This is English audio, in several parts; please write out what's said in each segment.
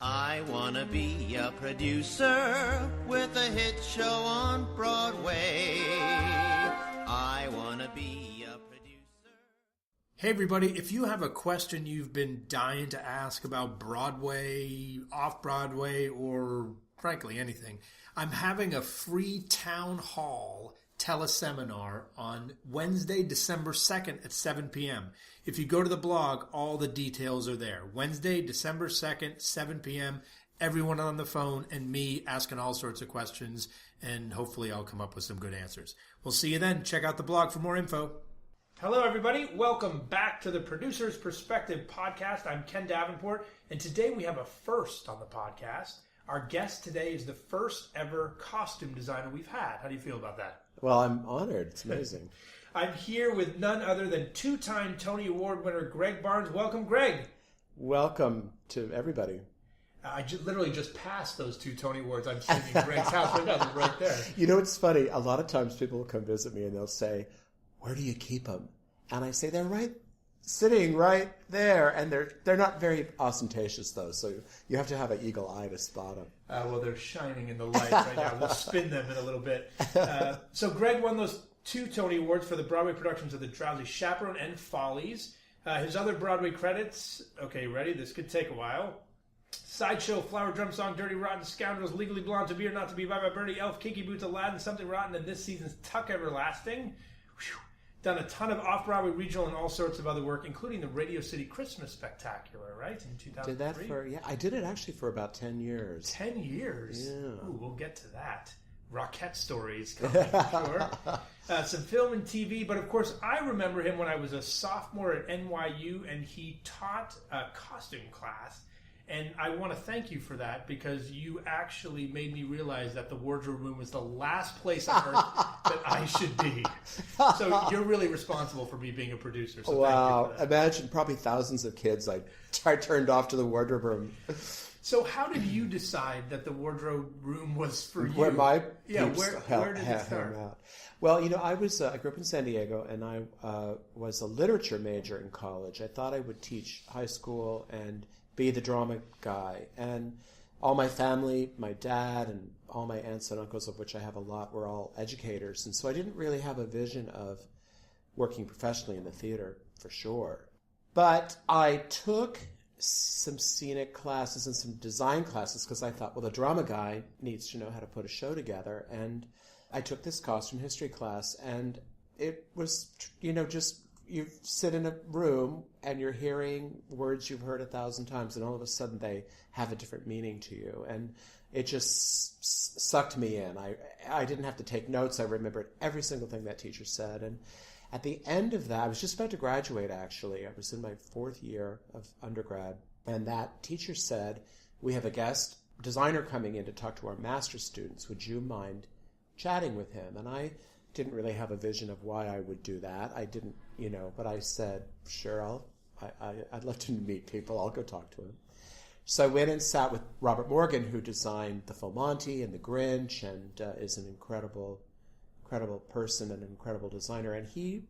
I wanna be a producer with a hit show on Broadway. I wanna be a producer. Hey everybody, if you have a question you've been dying to ask about Broadway, off-Broadway, or frankly anything, I'm having a free town hall teleseminar on Wednesday, December 2nd at 7 p.m. If you go to the blog, all the details are there. Wednesday, December 2nd, 7 p.m., everyone on the phone and me asking all sorts of questions, and hopefully I'll come up with some good answers. We'll see you then. Check out the blog for more info. Hello, everybody. Welcome back to the Producer's Perspective podcast. I'm Ken Davenport, and today we have a first on the podcast. Our guest today is the first ever costume designer we've had. How do you feel about that? Well, I'm honored. It's amazing. I'm here with none other than two-time Tony Award winner Gregg Barnes. Welcome, Gregg. Welcome to everybody. I literally just passed those two Tony Awards. I'm sitting in Gregg's house right now. They're right there. You know, it's funny. A lot of times people will come visit me and they'll say, "Where do you keep them?" And I say, "They're sitting right there." And they're not very ostentatious, though, so you have to have an eagle eye to spot them. Well, they're shining in the light right now. We'll spin them in a little bit. So Gregg won those two Tony Awards for the Broadway productions of The Drowsy Chaperone and Follies. His other Broadway credits, okay, ready? This could take a while. Sideshow, Flower Drum Song, Dirty Rotten, Scoundrels, Legally Blonde, To Be or Not to Be, Bye Bye Birdie, Elf, Kinky Boots, Aladdin, Something Rotten, and this season's Tuck Everlasting. Whew. Done a ton of off-Broadway, regional, and all sorts of other work, including the Radio City Christmas Spectacular, right, in 2003? Did that I did it actually for about 10 years. 10 years? Yeah. Ooh, we'll get to that. Rockette stories coming, sure. Some film and TV, but of course I remember him when I was a sophomore at NYU, and he taught a costume class. And I want to thank you for that, because you actually made me realize that the wardrobe room was the last place on earth that I should be. So you're really responsible for me being a producer. So wow. Thank you for that. Imagine probably thousands of kids I turned off to the wardrobe room. So how did you decide that the wardrobe room was for you? Where my where did it start? Out. Well, you know, I grew up in San Diego, and I was a literature major in college. I thought I would teach high school and be the drama guy. And all my family, my dad, and all my aunts and uncles, of which I have a lot, were all educators. And so I didn't really have a vision of working professionally in the theater, for sure. But I took some scenic classes and some design classes because I thought, well, the drama guy needs to know how to put a show together. And I took this costume history class, and it was, you know, just you sit in a room and you're hearing words you've heard 1,000 times, and all of a sudden they have a different meaning to you. And it just sucked me in. I didn't have to take notes. I remembered every single thing that teacher said. And at the end of that, I was just about to graduate, actually. I was in my 4th year of undergrad. And that teacher said, "We have a guest designer coming in to talk to our master's students. Would you mind chatting with him?" And I didn't really have a vision of why I would do that. I didn't, you know, but I said, sure, I'd love to meet people. I'll go talk to him. So I went and sat with Robert Morgan, who designed the Full Monty and the Grinch, and is an incredible person and an incredible designer. And he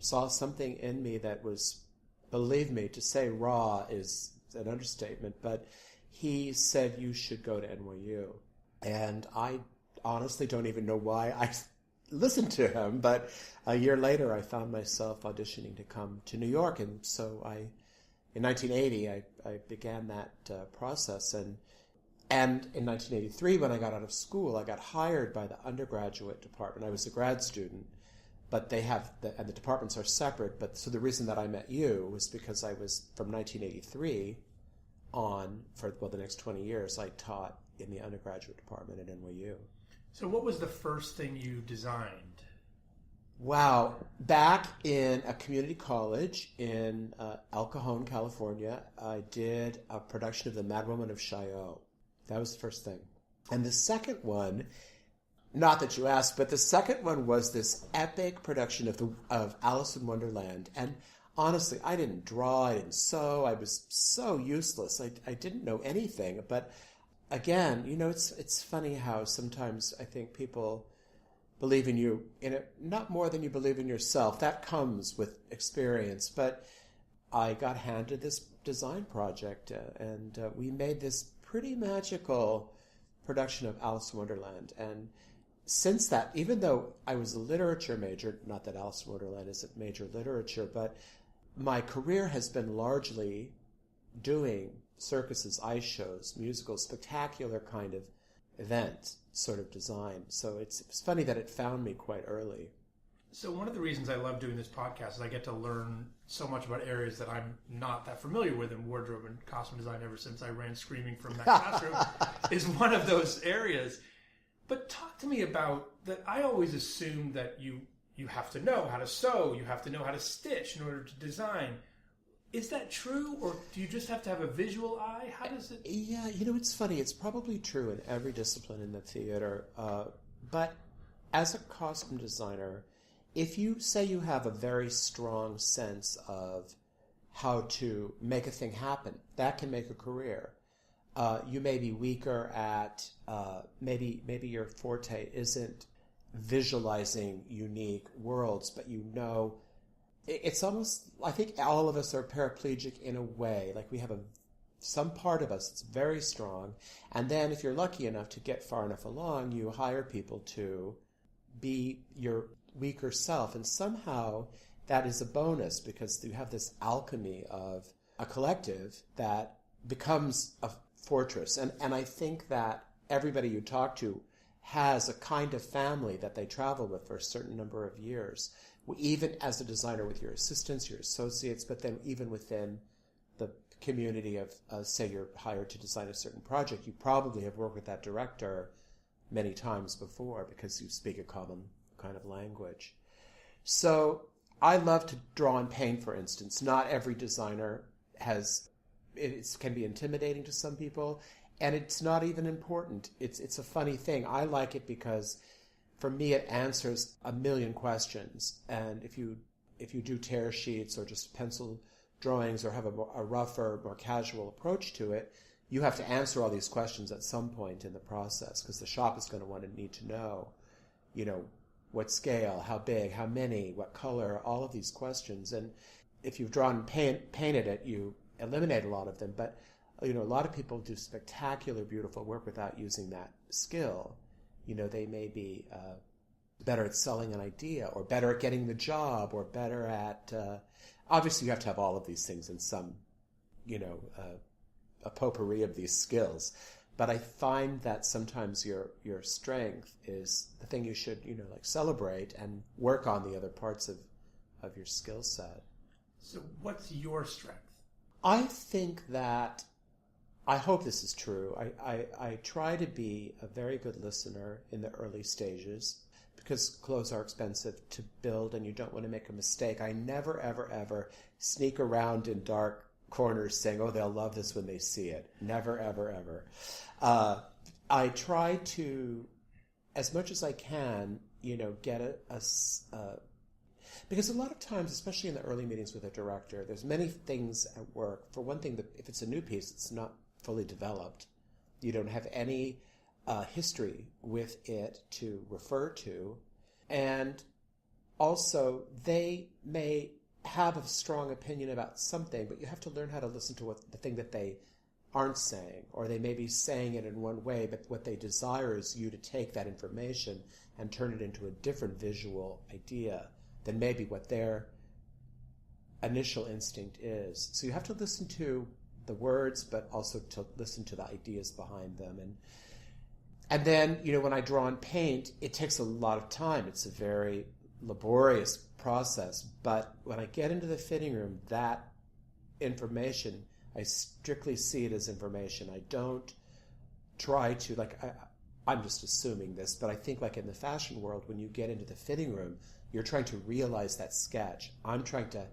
saw something in me that was, believe me, to say raw is an understatement, but he said, "You should go to NYU." And I honestly don't even know why I listened to him, but a year later I found myself auditioning to come to New York, and so in 1980 I began that process, and in 1983 when I got out of school I got hired by the undergraduate department. I was a grad student, but they have and the departments are separate. But so the reason that I met you was because I was from 1983 on for the next 20 years I taught in the undergraduate department at NYU. So what was the first thing you designed? Wow. Back in a community college in El Cajon, California, I did a production of The Mad Woman of Chaillot. That was the first thing. And the second one, not that you asked, but the second one was this epic production of Alice in Wonderland. And honestly, I didn't draw, I didn't sew, I was so useless. I didn't know anything, but again, you know, it's funny how sometimes I think people believe in you in it, not more than you believe in yourself. That comes with experience. But I got handed this design project, and we made this pretty magical production of Alice in Wonderland. And since that, even though I was a literature major, not that Alice in Wonderland isn't major literature, but my career has been largely doing circuses, ice shows, musicals, spectacular kind of event sort of design. So it's funny that it found me quite early. So one of the reasons I love doing this podcast is I get to learn so much about areas that I'm not that familiar with in wardrobe and costume design ever since I ran screaming from that classroom is one of those areas. But talk to me about that. I always assumed that you have to know how to sew, you have to know how to stitch in order to design. Is that true, or do you just have to have a visual eye? How does it... Yeah, it's funny. It's probably true in every discipline in the theater. But as a costume designer, if you say you have a very strong sense of how to make a thing happen, that can make a career. You may be weaker at, maybe your forte isn't visualizing unique worlds, but it's almost, I think all of us are paraplegic in a way. Like we have some part of us that's very strong, and then if you're lucky enough to get far enough along, you hire people to be your weaker self, and somehow that is a bonus because you have this alchemy of a collective that becomes a fortress. And I think that everybody you talk to has a kind of family that they travel with for a certain number of years, even as a designer with your assistants, your associates, but then even within the community of, say you're hired to design a certain project, you probably have worked with that director many times before because you speak a common kind of language. So I love to draw and paint, for instance. Not every designer it can be intimidating to some people, and it's not even important. It's a funny thing. I like it because for me it answers a million questions, and if you do tear sheets or just pencil drawings or have a rougher, more casual approach to it, you have to answer all these questions at some point in the process because the shop is going to need to know, what scale, how big, how many, what color, all of these questions. And if you've drawn and painted it, you eliminate a lot of them. But, a lot of people do spectacular, beautiful work without using that skill. They may be better at selling an idea or better at getting the job or better at... obviously, you have to have all of these things in some, a potpourri of these skills. But I find that sometimes your strength is the thing you should, celebrate and work on the other parts of your skill set. So what's your strength? I think that, I hope this is true, I try to be a very good listener in the early stages because clothes are expensive to build and you don't want to make a mistake. I never, ever, ever sneak around in dark corners saying, oh, they'll love this when they see it. Never, ever, ever. I try to, as much as I can, get because a lot of times, especially in the early meetings with a director, there's many things at work. For one thing, if it's a new piece, it's not fully developed. You don't have any history with it to refer to. And also, they may have a strong opinion about something, but you have to learn how to listen to the thing that they aren't saying, or they may be saying it in one way, but what they desire is you to take that information and turn it into a different visual idea than maybe what their initial instinct is. So you have to listen to the words, but also to listen to the ideas behind them. And then, when I draw and paint, it takes a lot of time. It's a very laborious process, but when I get into the fitting room, that information, I strictly see it as information. I don't try to, I'm just assuming this, but I think in the fashion world, when you get into the fitting room, you're trying to realize that sketch. I'm trying to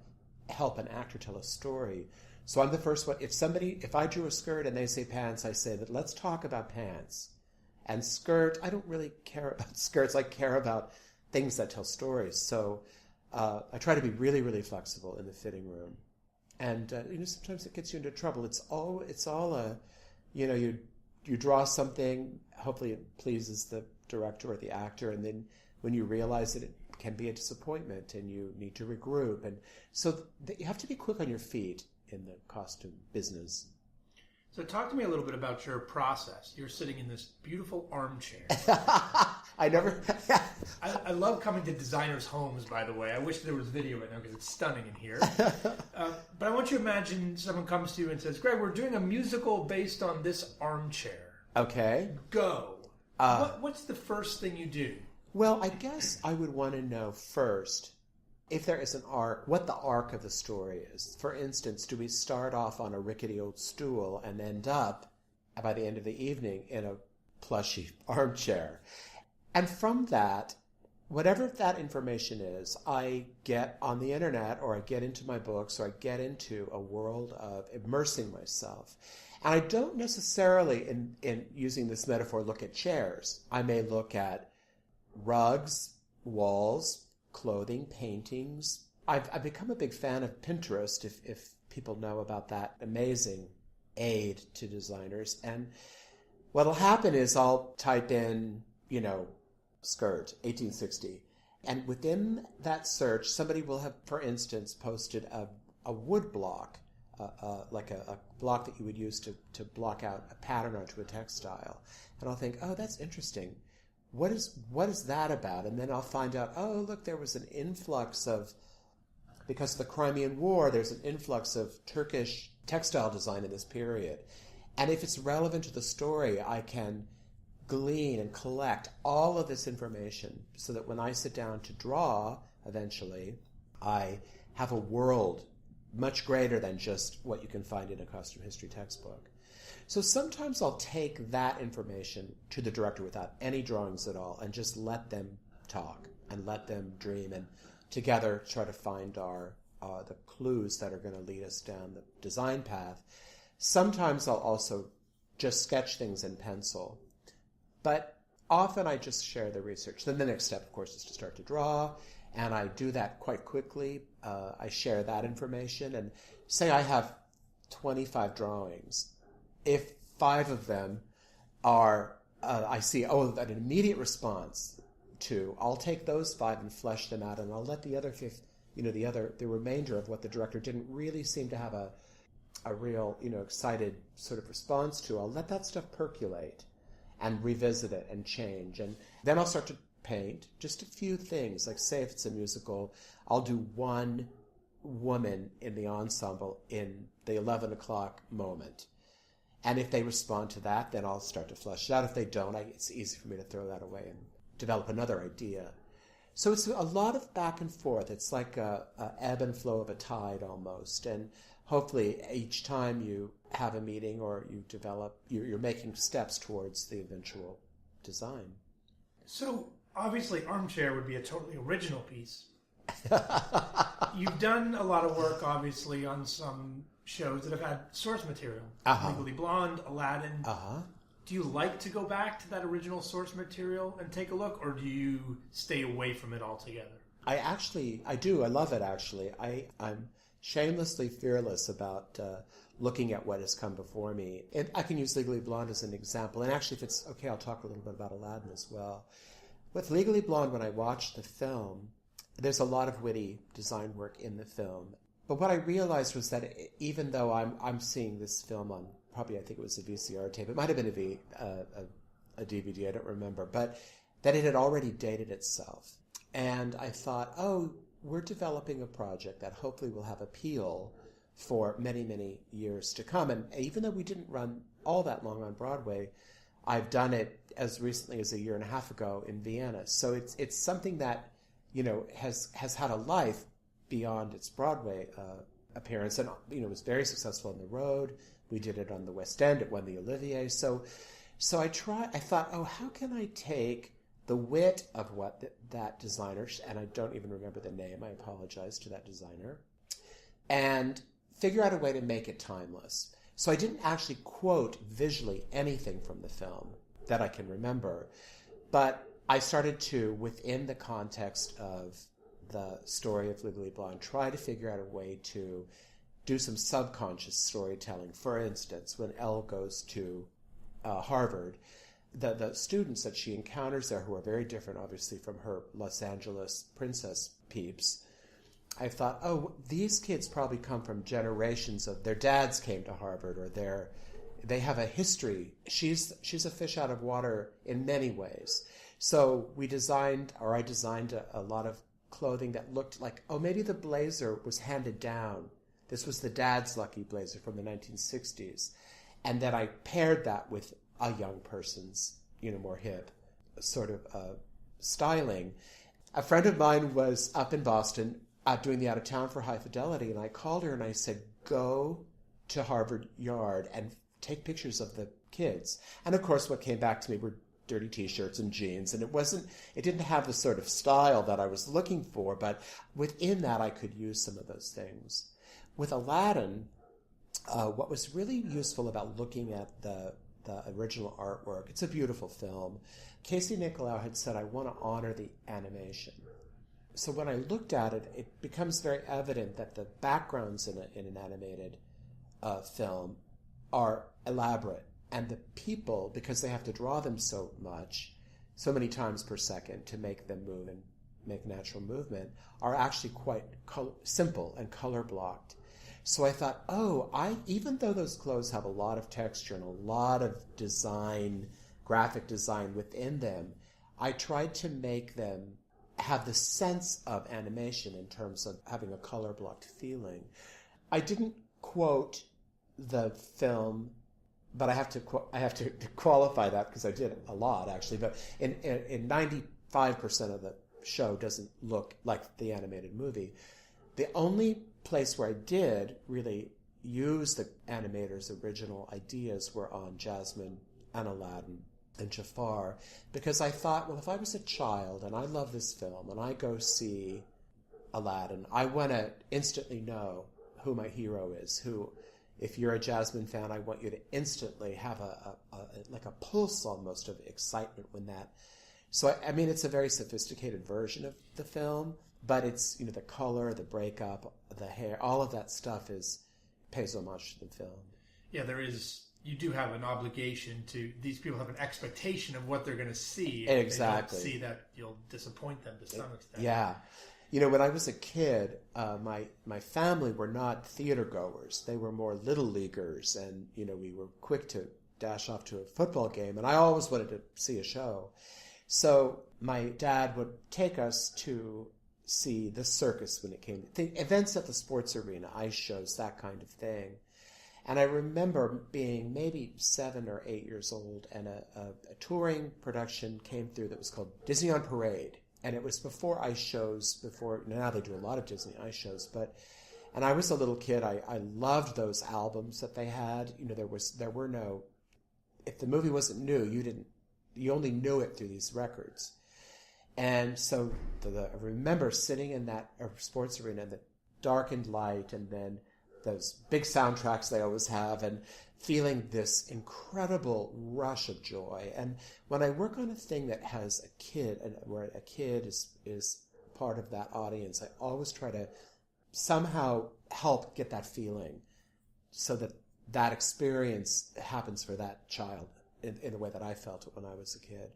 help an actor tell a story. So I'm the first one. If I drew a skirt and they say pants, I say that let's talk about pants. And skirt, I don't really care about skirts. I care about things that tell stories. So I try to be really, really flexible in the fitting room. And sometimes it gets you into trouble. It's all you draw something, hopefully it pleases the director or the actor, and then when you realize that it can be a disappointment and you need to regroup. And so you have to be quick on your feet in the costume business. So talk to me a little bit about your process. You're sitting in this beautiful armchair. I never... I love coming to designers' homes, by the way. I wish there was video right now because it's stunning in here. But I want you to imagine someone comes to you and says, Greg, we're doing a musical based on this armchair. Okay. Go. What's the first thing you do? Well, I guess I would want to know first if there is an arc, what the arc of the story is. For instance, do we start off on a rickety old stool and end up, by the end of the evening, in a plushy armchair? And from that, whatever that information is, I get on the internet, or I get into my books, or I get into a world of immersing myself. And I don't necessarily, in using this metaphor, look at chairs. I may look at rugs, walls, clothing, paintings. I've become a big fan of Pinterest, if people know about that amazing aid to designers. And what'll happen is I'll type in, skirt, 1860. And within that search, somebody will have, for instance, posted a wood block, like a block that you would use to block out a pattern onto a textile. And I'll think, oh, that's interesting. What is that about? And then I'll find out, oh, look, there was an influx of, because of the Crimean War, there's an influx of Turkish textile design in this period. And if it's relevant to the story, I can glean and collect all of this information so that when I sit down to draw, eventually, I have a world much greater than just what you can find in a costume history textbook. So sometimes I'll take that information to the director without any drawings at all and just let them talk and let them dream and together try to find the clues that are going to lead us down the design path. Sometimes I'll also just sketch things in pencil, but often I just share the research. Then the next step, of course, is to start to draw, and I do that quite quickly. I share that information, and say I have 25 drawings. If 5 of them are, I see, an immediate response to, I'll take those 5 and flesh them out, and I'll let the other 5, the remainder of what the director didn't really seem to have a real, excited sort of response to, I'll let that stuff percolate and revisit it and change. And then I'll start to paint just a few things. Like, say if it's a musical, I'll do one woman in the ensemble in the 11 o'clock moment. And if they respond to that, then I'll start to flesh it out. If they don't, it's easy for me to throw that away and develop another idea. So it's a lot of back and forth. It's like a ebb and flow of a tide almost. And hopefully each time you have a meeting or you develop, you're making steps towards the eventual design. So obviously Armchair would be a totally original piece. You've done a lot of work, obviously, on some shows that have had source material. Legally Blonde, Aladdin. Do you like to go back to that original source material and take a look, or do you stay away from it altogether? I do. I love it, actually. I'm shamelessly fearless about looking at what has come before me. And I can use Legally Blonde as an example. And actually, if it's okay, I'll talk a little bit about Aladdin as well. With Legally Blonde, when I watched the film, there's a lot of witty design work in the film. But what I realized was that even though I'm seeing this film on, probably I think it was a VCR tape, it might have been a DVD, I don't remember, but that it had already dated itself. And I thought, we're developing a project that hopefully will have appeal for many, many years to come. And even though we didn't run all that long on Broadway, I've done it as recently as a year and a half ago in Vienna. So it's something that, has had a life beyond its Broadway appearance. And, it was very successful on the road. We did it on the West End. It won the Olivier. So I thought, how can I take the wit of what that designer, and I don't even remember the name, I apologize to that designer, and figure out a way to make it timeless. So I didn't actually quote visually anything from the film that I can remember, but I started to, within the context of the story of Legally Blonde, try to figure out a way to do some subconscious storytelling. For instance, when Elle goes to Harvard, the students that she encounters there, who are very different, obviously, from her Los Angeles princess peeps, I thought, these kids probably come from generations of their dads came to Harvard, or they have a history. She's a fish out of water in many ways. So I designed a lot of clothing that looked like, oh, maybe the blazer was handed down. This was the dad's lucky blazer from the 1960s. And then I paired that with a young person's, more hip sort of styling. A friend of mine was up in Boston doing the Out of Town for High Fidelity, and I called her and I said, go to Harvard Yard and take pictures of the kids. And of course what came back to me were dirty t-shirts and jeans, and it didn't have the sort of style that I was looking for, but within that I could use some of those things. With Aladdin, what was really useful about looking at the original artwork, it's a beautiful film. Casey Nicolau had said, I want to honor the animation. So when I looked at it, it becomes very evident that the backgrounds in an animated film are elaborate. And the people, because they have to draw them so many times per second to make them move and make natural movement, are actually quite simple and color blocked. So I thought, even though those clothes have a lot of texture and a lot of design, graphic design within them, I tried to make them have the sense of animation in terms of having a color blocked feeling. I didn't quote the film, but I have to qualify that because I did a lot actually. But in 95% of the show doesn't look like the animated movie. The only place where I did really use the animators' original ideas were on Jasmine and Aladdin and Jafar, because I thought, well, if I was a child and I love this film and I go see Aladdin, I want to instantly know who my hero is. Who, if you're a Jasmine fan, I want you to instantly have a pulse almost of excitement when that. So I mean, it's a very sophisticated version of the film, but it's the color, the breakup, the hair, all of that stuff pays homage to the film. Yeah, there is. You do have an obligation to. These people have an expectation of what they're going to see. Exactly. If they don't see that, you'll disappoint them to some extent. Yeah. When I was a kid, my family were not theater goers. They were more little leaguers, and we were quick to dash off to a football game, and I always wanted to see a show. So my dad would take us to see the circus when it came to events at the sports arena, ice shows, that kind of thing. And I remember being maybe 7 or 8 years old, and a touring production came through that was called Disney on Parade. And it was before ice shows, now they do a lot of Disney ice shows, and I was a little kid, I loved those albums that they had. There were no, if the movie wasn't new, you only knew it through these records. And so I remember sitting in that sports arena in the darkened light, and then those big soundtracks they always have, and feeling this incredible rush of joy. And when I work on a thing that has a kid, and where a kid is part of that audience, I always try to somehow help get that feeling so that experience happens for that child in the way that I felt it when I was a kid.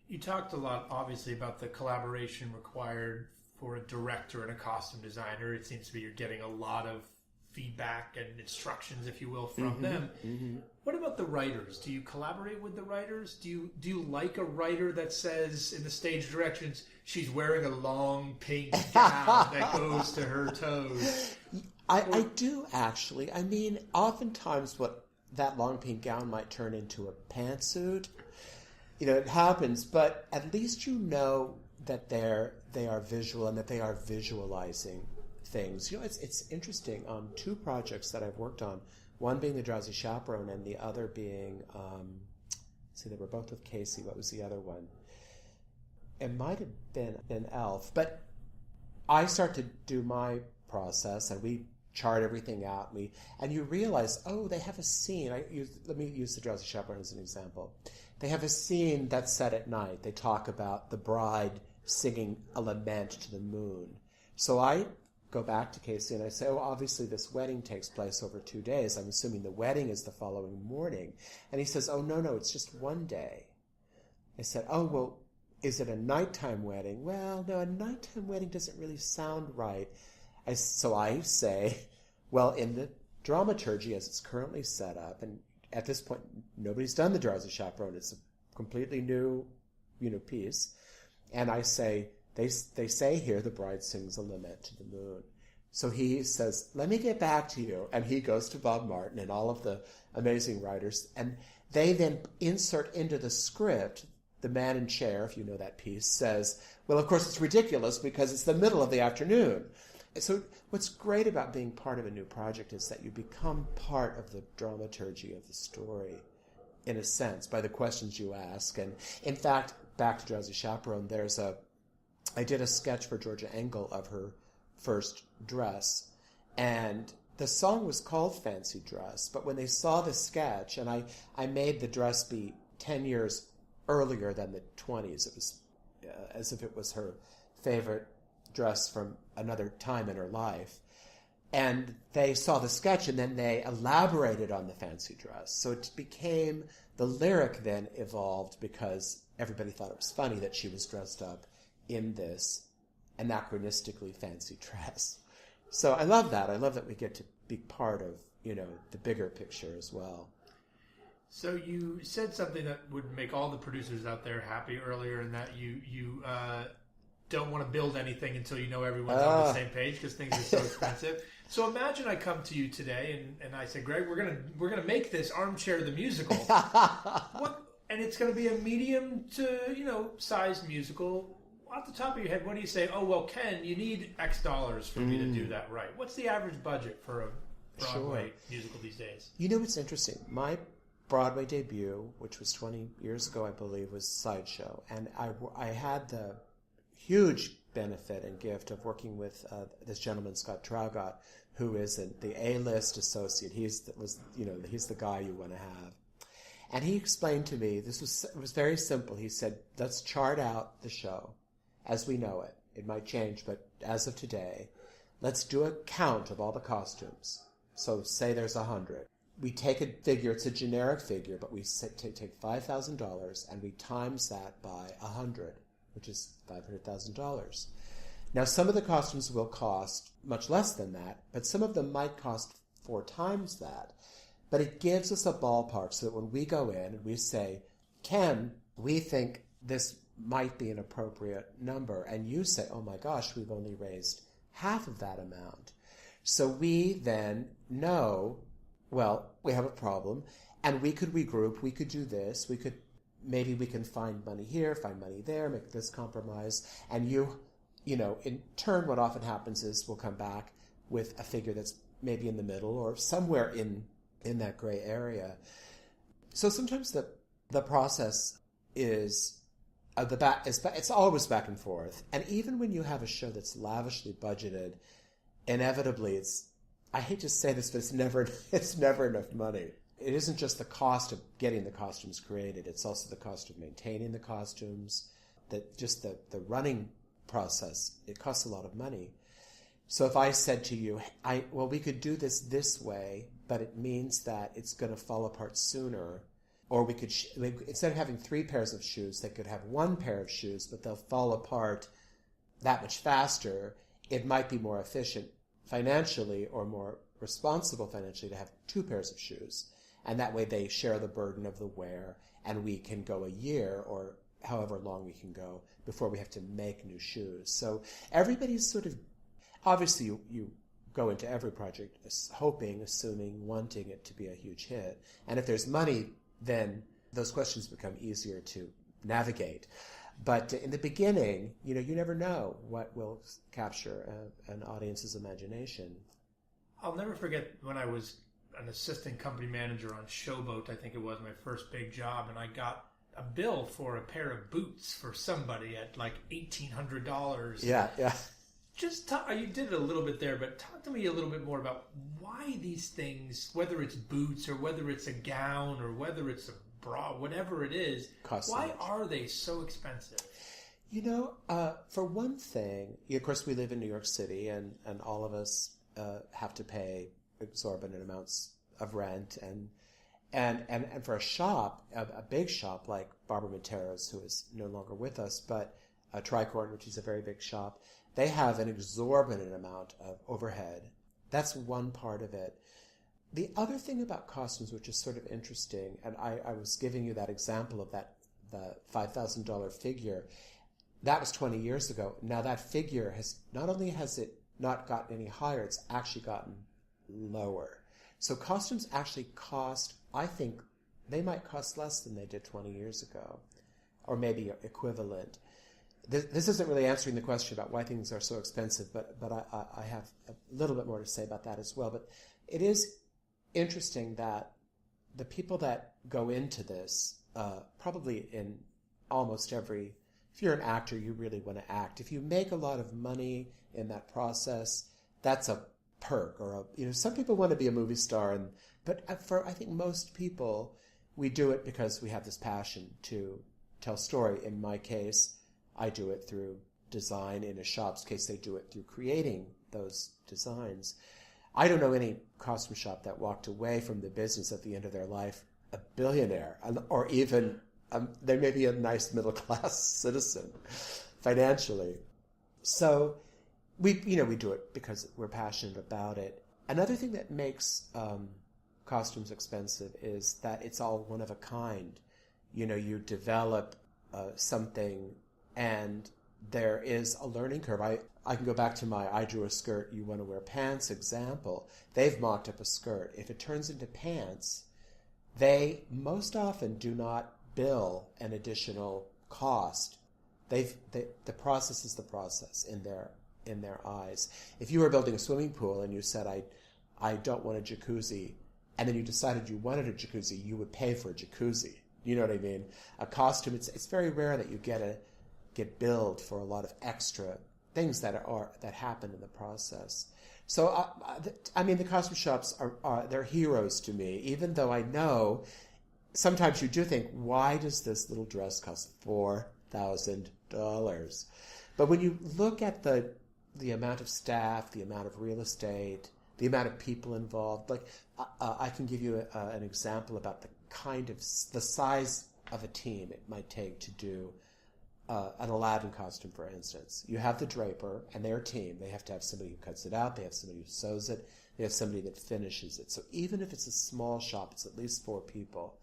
You talked a lot, obviously, about the collaboration required for a director and a costume designer. It seems to be you're getting a lot of feedback and instructions, if you will, from them. Mm-hmm. What about the writers? Do you collaborate with the writers? Do you like a writer that says in the stage directions she's wearing a long pink gown that goes to her toes? I do, actually. I mean, oftentimes what that long pink gown might turn into a pantsuit. It happens, but at least that they are visual and that they are visualizing things. It's interesting. On 2 projects that I've worked on, one being The Drowsy Chaperone and the other being, they were both with Casey. What was the other one? It might have been an Elf, but I start to do my process and we chart everything out. And you realize, they have a scene. Let me use The Drowsy Chaperone as an example. They have a scene that's set at night. They talk about the bride singing a lament to the moon. So I go back to Casey and I say, obviously this wedding takes place over 2 days. I'm assuming the wedding is the following morning. And he says, no, it's just one day. I said, well, is it a nighttime wedding? Well, no, a nighttime wedding doesn't really sound right. So I say, well, in the dramaturgy as it's currently set up, and at this point, nobody's done the Drowsy Chaperone. It's a completely new, piece. And I say, they say here, the bride sings a lament to the moon. So he says, let me get back to you. And he goes to Bob Martin and all of the amazing writers. And they then insert into the script, the man in chair, if you know that piece, says, well, of course, it's ridiculous because it's the middle of the afternoon. So what's great about being part of a new project is that you become part of the dramaturgy of the story, in a sense, by the questions you ask. And in fact, back to Drowsy Chaperone, I did a sketch for Georgia Engel of her first dress, and the song was called Fancy Dress, but when they saw the sketch, and I made the dress be 10 years earlier than the 20s, it was as if it was her favorite dress from another time in her life. And they saw the sketch and then they elaborated on the fancy dress. So it became, the lyric then evolved because everybody thought it was funny that she was dressed up in this anachronistically fancy dress. So I love that. I love that we get to be part of, the bigger picture as well. So you said something that would make all the producers out there happy earlier, in that you don't want to build anything until you know everyone's on the same page because things are so expensive. So imagine I come to you today and I say, Greg, we're gonna make this Armchair the Musical. And it's gonna be a medium to sized musical. Off the top of your head, what do you say? Oh well, Ken, you need X dollars for me to do that right. What's the average budget for a Broadway musical these days? It's interesting. My Broadway debut, which was 20 years ago, I believe, was Sideshow, and I had the huge benefit and gift of working with this gentleman, Scott Traugott, who is the A-list associate. He's the guy you want to have. And he explained to me, it was very simple. He said, let's chart out the show as we know it. It might change, but as of today, let's do a count of all the costumes. So say there's 100. We take a figure, it's a generic figure, but we take $5,000 and we times that by 100. Which is $500,000. Now, some of the costumes will cost much less than that, but some of them might cost 4 times that. But it gives us a ballpark so that when we go in and we say, Ken, we think this might be an appropriate number, and you say, oh my gosh, we've only raised half of that amount. So we then know, well, we have a problem, and we could regroup, we could do this, maybe we can find money here, find money there, make this compromise. And in turn, what often happens is we'll come back with a figure that's maybe in the middle or somewhere in that gray area. So sometimes the process is it's always back and forth. And even when you have a show that's lavishly budgeted, inevitably I hate to say this, but it's never enough money. It isn't just the cost of getting the costumes created, it's also the cost of maintaining the costumes, the running process. It costs a lot of money. So if I said to you, we could do this way, but it means that it's going to fall apart sooner, or we could, instead of having 3 pairs of shoes, they could have 1 pair of shoes, but they'll fall apart that much faster. It might be more efficient financially or more responsible financially to have 2 pairs of shoes. And that way they share the burden of the wear, and we can go a year or however long we can go before we have to make new shoes. So everybody's sort of, obviously you go into every project hoping, assuming, wanting it to be a huge hit. And if there's money, then those questions become easier to navigate. But in the beginning, you never know what will capture an audience's imagination. I'll never forget when I was an assistant company manager on Showboat, I think it was my first big job, and I got a bill for a pair of boots for somebody at like $1,800. Yeah. Just you did it a little bit there, but talk to me a little bit more about why these things, whether it's boots or whether it's a gown or whether it's a bra, whatever it is, why are they so expensive? For one thing, of course, we live in New York City, and all of us have to pay exorbitant amounts of rent, and for a shop, a big shop like Barbara Matero's, who is no longer with us, but Tricorn, which is a very big shop, they have an exorbitant amount of overhead. That's one part of it. The other thing about costumes, which is sort of interesting, and I was giving you that example of the $5,000 figure, that was 20 years ago. Now that figure not only has it not gotten any higher, it's actually gotten lower. So costumes actually cost, I think, they might cost less than they did 20 years ago, or maybe equivalent. This isn't really answering the question about why things are so expensive, but I have a little bit more to say about that as well. But it is interesting that the people that go into this, probably in almost every, if you're an actor, you really want to act. If you make a lot of money in that process, that's a perk, or some people want to be a movie star, but for I think most people, we do it because we have this passion to tell story. In my case, I do it through design. In a shop's case, they do it through creating those designs. I don't know any costume shop that walked away from the business at the end of their life a billionaire, or even they may be a nice middle-class citizen financially. So we do it because we're passionate about it. Another thing that makes costumes expensive is that it's all one of a kind. You develop something, and there is a learning curve. I can go back to my I drew a skirt, you want to wear pants example. They've mocked up a skirt. If it turns into pants, they most often do not bill an additional cost. The process is the process in their eyes. If you were building a swimming pool and you said, I don't want a jacuzzi, and then you decided you wanted a jacuzzi, you would pay for a jacuzzi. You know what I mean? A costume, it's very rare that you get billed for a lot of extra things that happen in the process. So, the costume shops they're heroes to me, even though I know sometimes you do think, why does this little dress cost $4,000? But when you look at the amount of staff, the amount of real estate, the amount of people involved, I can give you an example about the size of a team it might take to do an Aladdin costume, for instance. You have the draper and their team. They have to have somebody who cuts it out. They have somebody who sews it. They have somebody that finishes it. So even if it's a small shop, it's at least 4 people.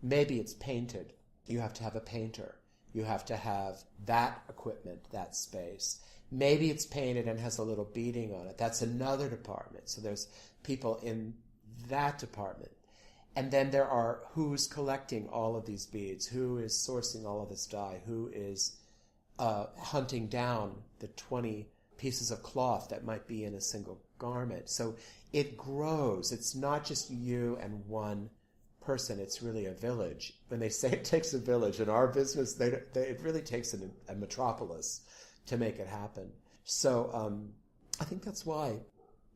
Maybe it's painted. You have to have a painter. You have to have that equipment, that space. Maybe it's painted and has a little beading on it. That's another department. So there's people in that department. And then there are who's collecting all of these beads, who is sourcing all of this dye, who is hunting down the 20 pieces of cloth that might be in a single garment. So it grows. It's not just you and one person. It's really a village. When they say it takes a village, in our business, it really takes a metropolis to make it happen. So I think that's why.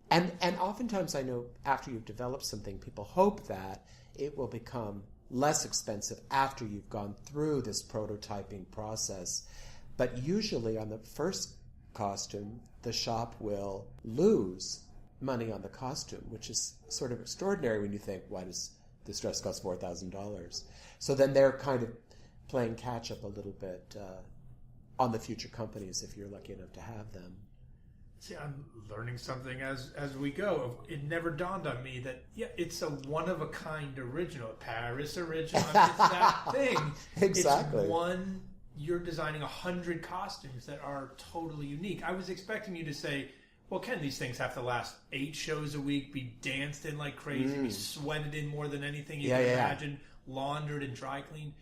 And oftentimes I know after you've developed something, people hope that it will become less expensive after you've gone through this prototyping process. But usually on the first costume, the shop will lose money on the costume, which is sort of extraordinary when you think, why does this dress cost $4,000? So then they're kind of playing catch up a little bit on the future companies if you're lucky enough to have them. See, I'm learning something as we go. It never dawned on me that, it's a one-of-a-kind original, a Paris original. It's that thing. Exactly. You're designing 100 costumes that are totally unique. I was expecting you to say, well, Ken, these things have to last 8 shows a week, be danced in like crazy, be sweated in more than anything you can imagine, laundered and dry cleaned.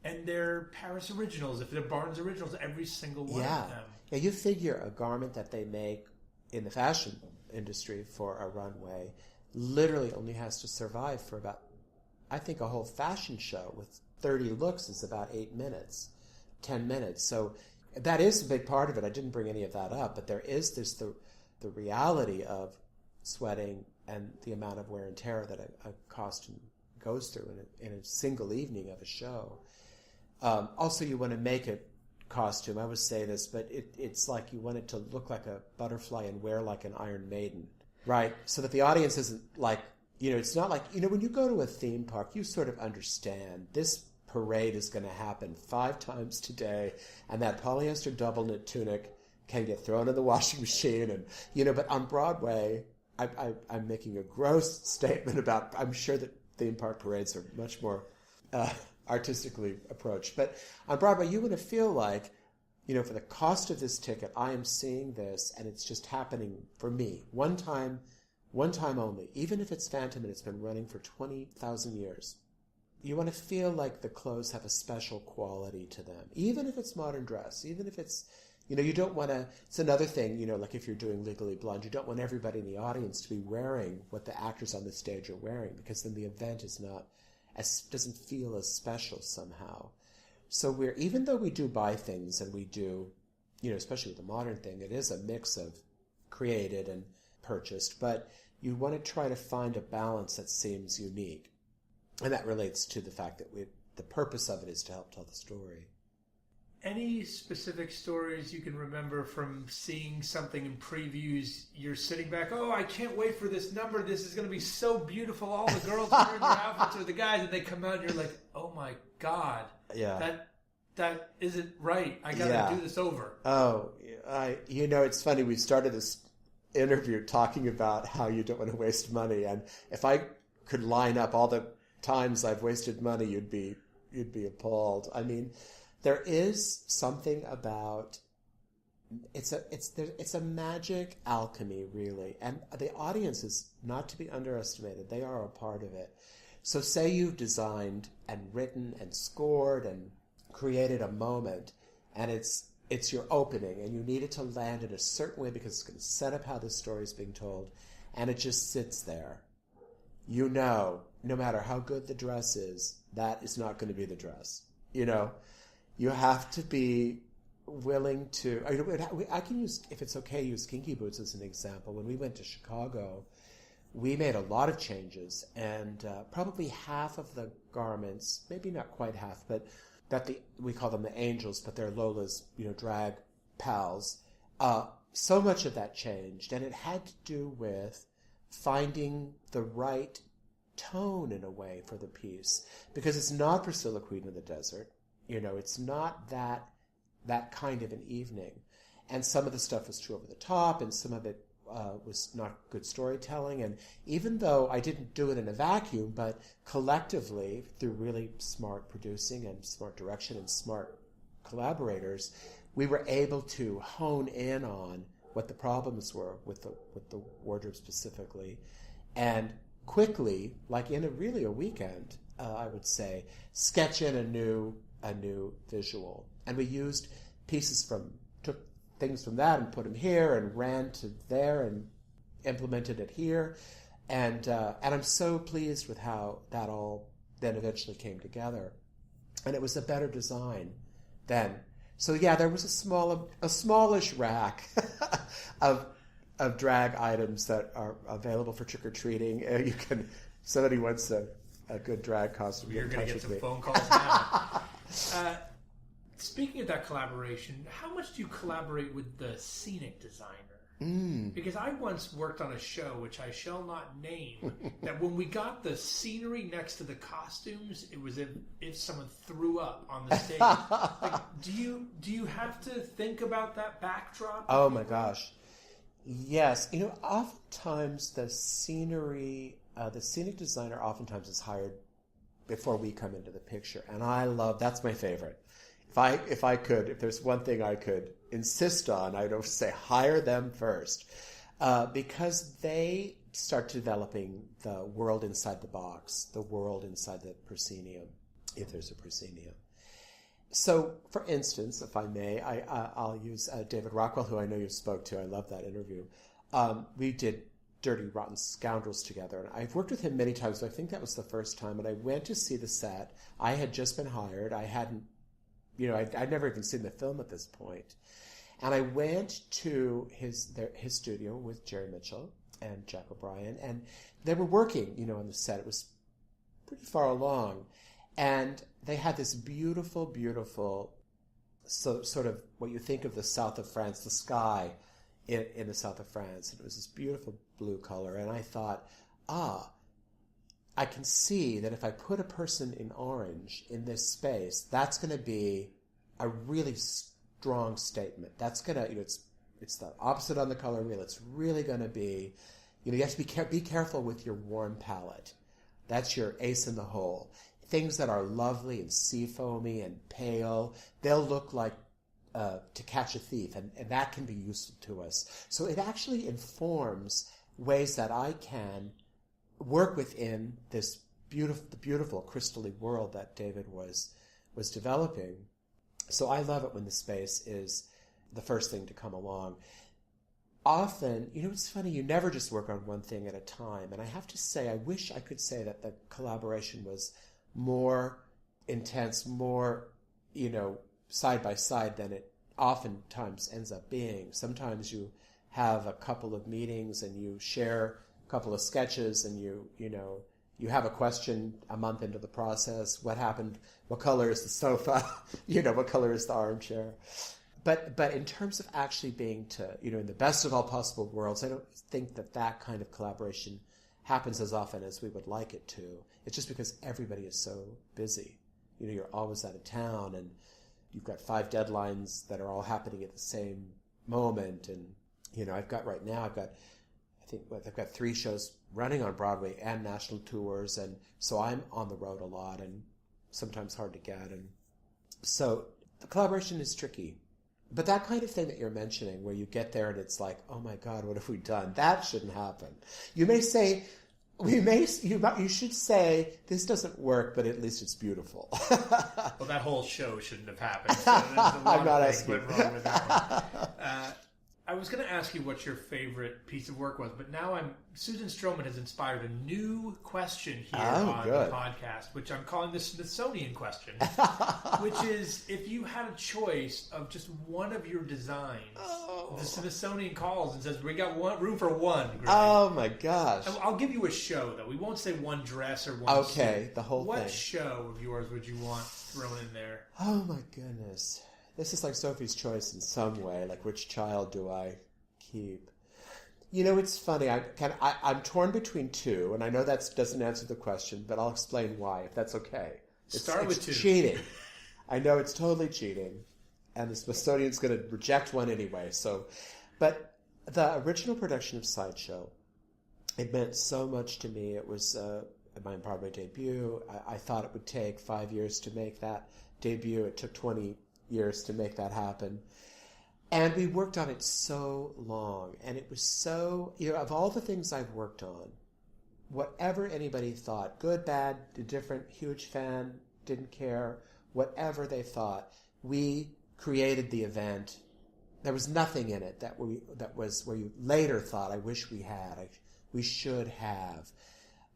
And they're Paris originals. If they're Barnes originals, every single one of them. Yeah, you figure a garment that they make in the fashion industry for a runway literally only has to survive for about, I think a whole fashion show with 30 looks is about 8 minutes, 10 minutes. So that is a big part of it. I didn't bring any of that up, but there is the reality of sweating and the amount of wear and tear that a costume goes through in a single evening of a show. Also, you want to make a costume. I would say this, but it's like you want it to look like a butterfly and wear like an Iron Maiden, right? So that the audience isn't like, it's not like, when you go to a theme park, you sort of understand this parade is going to happen 5 times today, and that polyester double knit tunic can get thrown in the washing machine, and but on Broadway, I'm making a gross statement about, I'm sure that theme park parades are much more artistically approached. But on Broadway, you want to feel like, for the cost of this ticket, I am seeing this, and it's just happening for me. One time only. Even if it's Phantom and it's been running for 20,000 years. You want to feel like the clothes have a special quality to them. Even if it's modern dress. Even if it's, you don't want to... It's another thing, like if you're doing Legally Blonde, you don't want everybody in the audience to be wearing what the actors on the stage are wearing, because then the event doesn't feel as special somehow. So even though we do buy things, and we do, especially with the modern thing, it is a mix of created and purchased, but you want to try to find a balance that seems unique. And that relates to the fact that the purpose of it is to help tell the story. Any specific stories you can remember from seeing something in previews? You're sitting back, oh, I can't wait for this number. This is going to be so beautiful. All the girls are wearing their outfits, or the guys, and they come out and you're like, oh my God. Yeah. That isn't right. I got to do this over. Oh, it's funny. We started this interview talking about how you don't want to waste money. And if I could line up all the times I've wasted money, you'd be appalled. I mean, there is something about it's a magic alchemy, really, and the audience is not to be underestimated. They are a part of it. So say you've designed and written and scored and created a moment, and it's your opening, and you need it to land in a certain way because it's going to set up how the story is being told, and it just sits there. No matter how good the dress is, that is not going to be the dress. You have to be willing to... I can use, if it's okay, use Kinky Boots as an example. When we went to Chicago, we made a lot of changes, and probably half of the garments, maybe not quite half, but we call them the angels, but they're Lola's, drag pals. So much of that changed, and it had to do with finding the right tone in a way for the piece, because it's not Priscilla Queen of the Desert. It's not that kind of an evening. And some of the stuff was too over the top, and some of it was not good storytelling. And even though I didn't do it in a vacuum, but collectively, through really smart producing and smart direction and smart collaborators, we were able to hone in on what the problems were with the wardrobe specifically, and quickly, like in a weekend, I would say, sketch in a new visual. And we used took things from that and put them here and ran to there and implemented it here. And I'm so pleased with how that all then eventually came together. And it was a better design then. So yeah, there was a smallish rack of drag items that are available for trick-or-treating. Somebody wants a good drag costume. You're going to get some phone calls now. Speaking of that collaboration, how much do you collaborate with the scenic designer? Because I once worked on a show, which I shall not name, that when we got the scenery next to the costumes, it was if someone threw up on the stage. Like, do you have to think about that backdrop? Oh my gosh. Yes. Oftentimes the scenery, the scenic designer oftentimes is hired before we come into the picture. And that's my favorite. If there's one thing I could insist on, I would say hire them first, because they start developing the world inside the box, the world inside the proscenium, if there's a proscenium. So, for instance, if I may, I'll use David Rockwell, who I know you spoke to. I love that interview. We did Dirty Rotten Scoundrels together, and I've worked with him many times, so I think that was the first time, and I went to see the set. I had just been hired. I hadn't, I'd never even seen the film at this point. And I went to his studio with Jerry Mitchell and Jack O'Brien, and they were working, on the set. It was pretty far along. And they had this beautiful, beautiful, sort of what you think of the south of France, the sky in the south of France. And it was this beautiful blue color. And I thought, I can see that if I put a person in orange in this space, that's going to be a really strong statement. That's going to, it's the opposite on the color wheel. It's really going to be, You have to be careful with your warm palette. That's your ace in the hole. Things that are lovely and seafoamy and pale, they'll look like To Catch a Thief, and that can be useful to us. So it actually informs ways that I can work within this beautiful crystally world that David was developing. So I love it when the space is the first thing to come along. Often, it's funny, you never just work on one thing at a time. And I have to say, I wish I could say that the collaboration was more intense, more, side by side than it oftentimes ends up being. Sometimes you have a couple of meetings and you share a couple of sketches and you have a question a month into the process. What happened? What color is the sofa? What color is the armchair? But in terms of actually being in the best of all possible worlds, I don't think that kind of collaboration happens as often as we would like it to. It's just because everybody is so busy. You're always out of town and you've got 5 deadlines that are all happening at the same moment. And, I've got 3 shows running on Broadway and national tours. And so I'm on the road a lot and sometimes hard to get. And so the collaboration is tricky. But that kind of thing that you're mentioning, where you get there and it's like, oh my God, what have we done? That shouldn't happen. You may say, you should say, this doesn't work, but at least it's beautiful. Well, that whole show shouldn't have happened. So there's a lot of things went wrong with that one. I was going to ask you what your favorite piece of work was, but now Susan Stroman has inspired a new question here on the podcast, which I'm calling the Smithsonian question, which is, if you had a choice of just one of your designs, the Smithsonian calls and says, we got room for one. Greg. Oh my gosh. I'll give you a show, though. We won't say one dress or one suit. The whole thing. What show of yours would you want thrown in there? Oh my goodness. This is like Sophie's Choice in some way. Like, which child do I keep? It's funny. I'm torn between 2, and I know that doesn't answer the question, but I'll explain why, if that's okay. Start with 2. It's cheating. I know it's totally cheating, and the Smithsonian's going to reject one anyway. But the original production of Sideshow, it meant so much to me. It was my Broadway debut. I thought it would take 5 years to make that debut. It took 20 years to make that happen. And we worked on it so long. And it was so, of all the things I've worked on, whatever anybody thought, good, bad, indifferent, huge fan, didn't care, whatever they thought, we created the event. There was nothing in it that was where you later thought, I wish we had, we should have.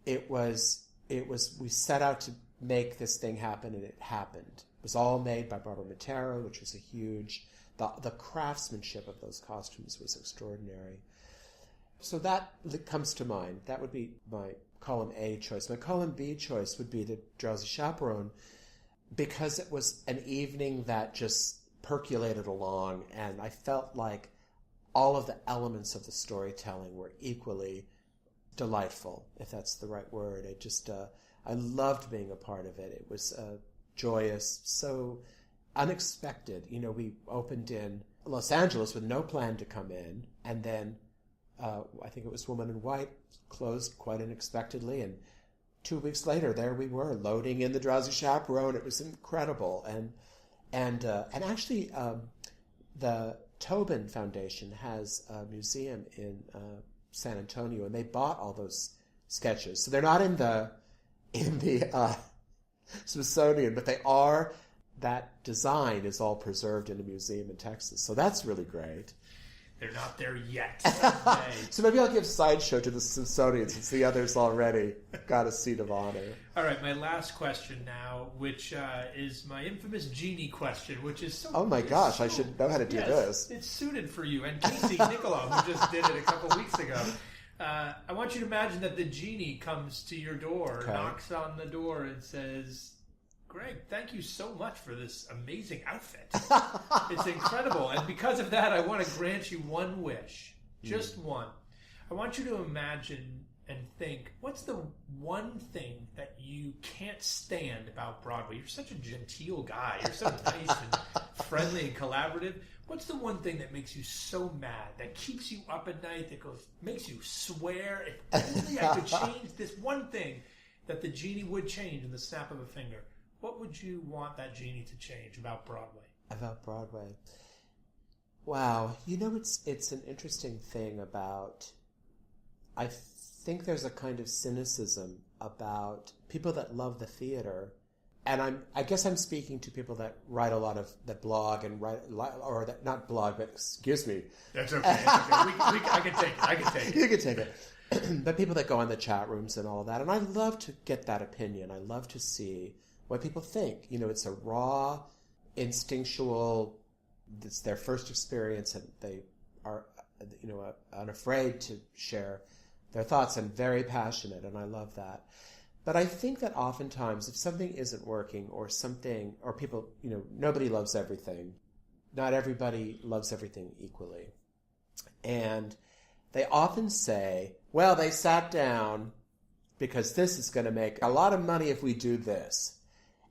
It was, we set out to make this thing happen, and it happened. It was all made by Barbara Matera, which was a huge... The craftsmanship of those costumes was extraordinary. So that comes to mind. That would be my column A choice. My column B choice would be the Drowsy Chaperone, because it was an evening that just percolated along, and I felt like all of the elements of the storytelling were equally delightful, if that's the right word. I loved being a part of it. It was joyous, so unexpected. We opened in Los Angeles with no plan to come in, and then I think it was Woman in White closed quite unexpectedly, and 2 weeks later there we were loading in the Drowsy Chaperone. It was incredible, and actually the Tobin Foundation has a museum in San Antonio, and they bought all those sketches, so they're not in the Smithsonian, but they are. That design is all preserved in a museum in Texas. So that's really great. They're not there yet. So maybe I'll give Sideshow to the Smithsonian since the others already got a seat of honor. All right, my last question now, which is my infamous genie question, which is so... Oh my gosh, I should know how to do this. It's suited for you. And Casey Nicolau, who just did it a couple weeks ago. I want you to imagine that the genie comes to your door, knocks on the door, and says... Gregg, thank you so much for this amazing outfit. It's incredible. And because of that, I want to grant you one wish. Just one. I want you to imagine and think, what's the one thing that you can't stand about Broadway? You're such a genteel guy. You're so nice and friendly and collaborative. What's the one thing that makes you so mad, that keeps you up at night, that makes you swear, if only I could change this one thing, that the genie would change in the snap of a finger? What would you want that genie to change about Broadway? About Broadway? Wow. It's an interesting thing about... I think there's a kind of cynicism about people that love the theater, and I guess I'm speaking to people that write a lot of, that blog and write, or that, not blog, but excuse me. That's okay. I can take it. You can take it. But people that go in the chat rooms and all of that, and I love to get that opinion. I love to see what people think. It's a raw, instinctual, it's their first experience, and they are, unafraid to share their thoughts and very passionate, and I love that. But I think that oftentimes if something isn't working or people, nobody loves everything. Not everybody loves everything equally. And they often say, well, they sat down because this is going to make a lot of money if we do this.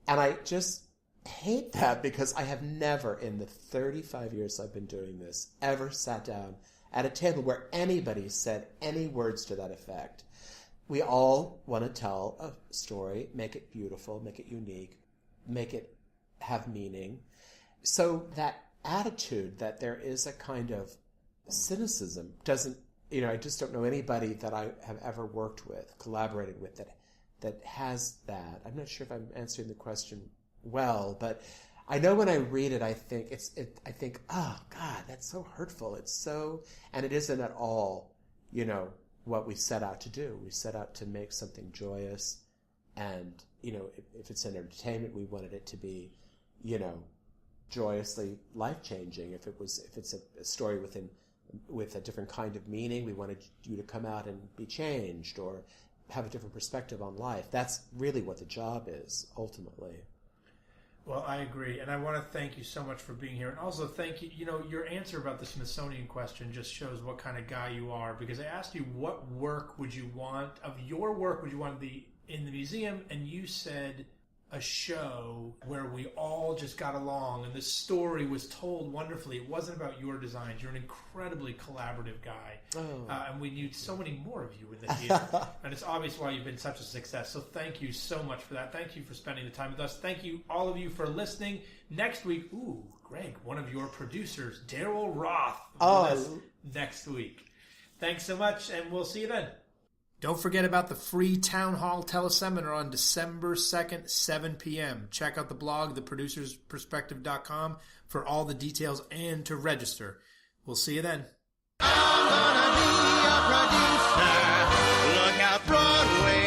And I just hate that, because I have never, in the 35 years I've been doing this, ever sat down at a table where anybody said any words to that effect. We all want to tell a story, make it beautiful, make it unique, make it have meaning. So that attitude that there is a kind of cynicism doesn't, I just don't know anybody that I have ever worked with, collaborated with, that has that. I'm not sure if I'm answering the question well, but I know when I read it, I think I think, oh God, that's so hurtful. It's so, and it isn't at all, what we set out to do. We set out to make something joyous, and if it's an entertainment, we wanted it to be, joyously life-changing. If it's a story with a different kind of meaning, we wanted you to come out and be changed or have a different perspective on life. That's really what the job is, ultimately. Well, I agree, and I want to thank you so much for being here, and also thank you. Your answer about the Smithsonian question just shows what kind of guy you are, because I asked you what work would you want of your work would you want to be in the museum, and you said a show where we all just got along and the story was told wonderfully. It wasn't about your designs. You're an incredibly collaborative guy, and we need so many more of you in the theater. And it's obvious why you've been such a success. So thank you so much for that. Thank you for spending the time with us. Thank you, all of you, for listening. Next week, Gregg, one of your producers, Daryl Roth, with us next week. Thanks so much, and we'll see you then. Don't forget about the free Town Hall teleseminar on December 2nd, 7 p.m. Check out the blog, theproducersperspective.com, for all the details and to register. We'll see you then. I'm gonna be a producer. Look out, Broadway.